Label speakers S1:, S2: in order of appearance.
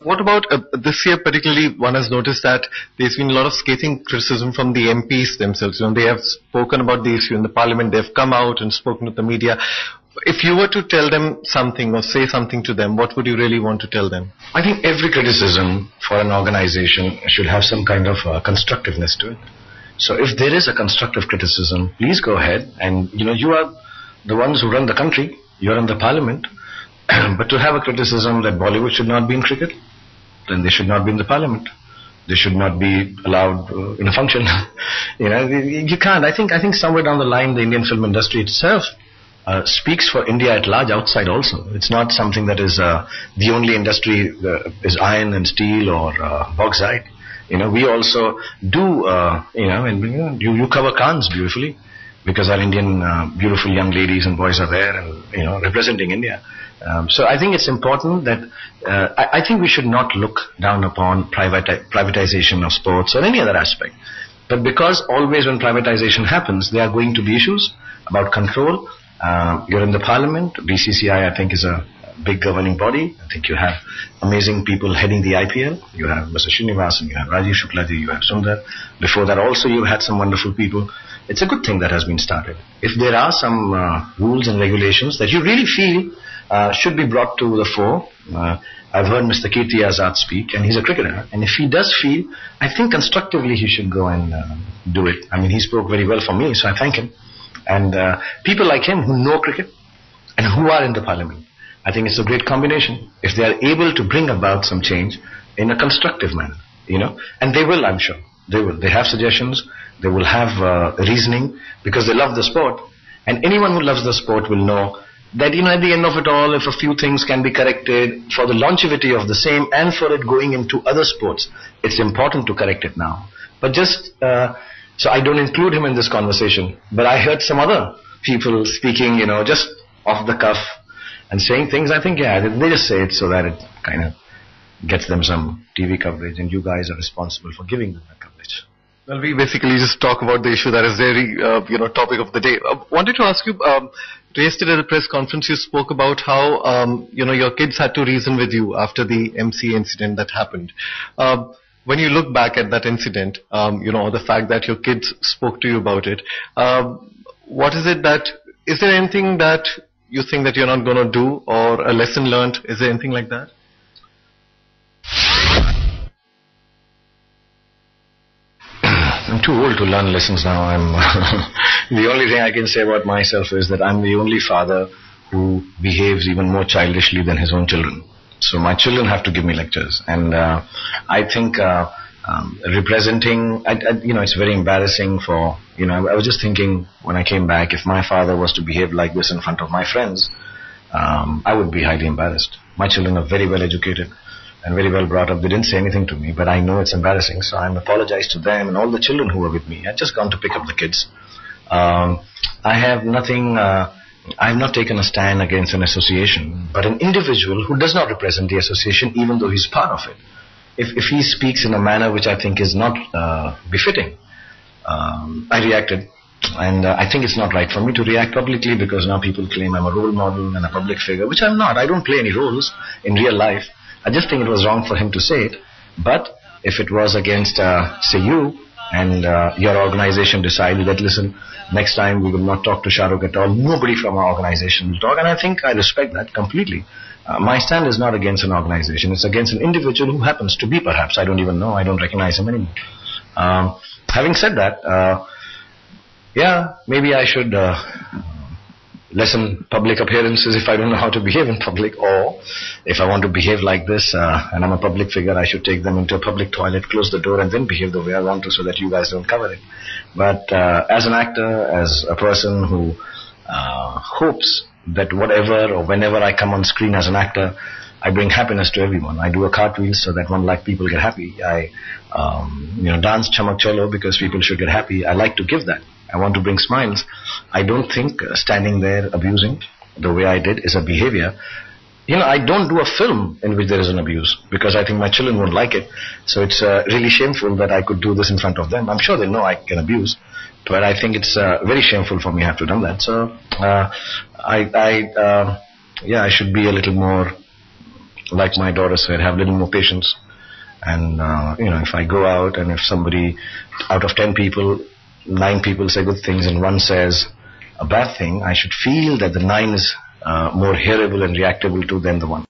S1: What about this year particularly? One has noticed that there's been a lot of scathing criticism from the MPs themselves. They have spoken about the issue in the parliament. They've come out and spoken to the media. If you were to tell them something or say something to them, what would you really want to tell them?
S2: I think every criticism for an organization should have some kind of constructiveness to it. So if there is a constructive criticism, please go ahead. And you are the ones who run the country. You're in the parliament. But to have a criticism that Bollywood should not be in cricket, then they should not be in the parliament. They should not be allowed in a function. You can't. I think somewhere down the line, the Indian film industry itself speaks for India at large outside also. It's not something that is the only industry is iron and steel or bauxite. We also do, and you cover Cannes beautifully because our Indian beautiful young ladies and boys are there and, representing India. So I think it's important that I think we should not look down upon privatization of sports or any other aspect. But because always when privatization happens, there are going to be issues about control. You're in the parliament. BCCI, I think, is a big governing body. I think you have amazing people heading the IPL. You have Mr. Srinivasan, you have Rajiv Shuklaji, you have Sundar. Before that also you've had some wonderful people. It's a good thing that has been started. If there are some rules and regulations that you really feel should be brought to the fore, I've heard Mr. Kirti Azad speak, and he's a cricketer. And if he does feel, I think constructively he should go and do it. I mean, he spoke very well for me, so I thank him. And people like him who know cricket and who are in the parliament, I think it's a great combination. If they are able to bring about some change in a constructive manner, and they will, I'm sure. They will. They have suggestions. They will have reasoning because they love the sport. And anyone who loves the sport will know that, at the end of it all, if a few things can be corrected for the longevity of the same and for it going into other sports, it's important to correct it now. But just, so I don't include him in this conversation, but I heard some other people speaking, just off the cuff and saying things. I think, they just say it so that it kind of gets them some TV coverage, and you guys are responsible for giving them that coverage.
S1: Well, we basically just talk about the issue that is very, topic of the day. Wanted to ask you, yesterday at the press conference, you spoke about how, your kids had to reason with you after the MC incident that happened. When you look back at that incident, the fact that your kids spoke to you about it, what is it that, is there anything that you think that you're not going to do, or a lesson learned? Is there anything like that?
S2: I'm too old to learn lessons now. The only thing I can say about myself is that I'm the only father who behaves even more childishly than his own children. So my children have to give me lectures. And I think representing, it's very embarrassing for, I was just thinking when I came back, if my father was to behave like this in front of my friends, I would be highly embarrassed. My children are very well educated and very well brought up. They didn't say anything to me, but I know it's embarrassing, so I'm apologized to them and all the children who were with me. I've just gone to pick up the kids. I have nothing, I have not taken a stand against an association, but an individual who does not represent the association, even though he's part of it. If he speaks in a manner which I think is not befitting, I reacted. And I think it's not right for me to react publicly, because now people claim I'm a role model and a public figure, which I'm not. I don't play any roles in real life. I just think it was wrong for him to say it. But if it was against, say you, and your organization decided that, listen, next time we will not talk to Shah Rukh at all, nobody from our organization will talk, and I think I respect that completely. My stand is not against an organization, it's against an individual who happens to be, perhaps, I don't even know, I don't recognize him anymore. Having said that, maybe I should lessen public appearances if I don't know how to behave in public, or if I want to behave like this and I'm a public figure, I should take them into a public toilet, close the door and then behave the way I want to, so that you guys don't cover it. But as an actor, as a person who hopes that whatever or whenever I come on screen as an actor, I bring happiness to everyone. I do a cartwheel so that 1 lakh people get happy. I dance chamak chalo because people should get happy. I like to give that. I want to bring smiles. I don't think standing there abusing the way I did is a behavior. I don't do a film in which there is an abuse, because I think my children won't like it. So it's really shameful that I could do this in front of them. I'm sure they know I can abuse, but I think it's very shameful for me to have to done that. So I should be a little more like my daughter said, have a little more patience. And, if I go out and if somebody, out of 10 people, 9 people say good things and one says a bad thing, I should feel that the 9 is more hearable and reactable to than the 1.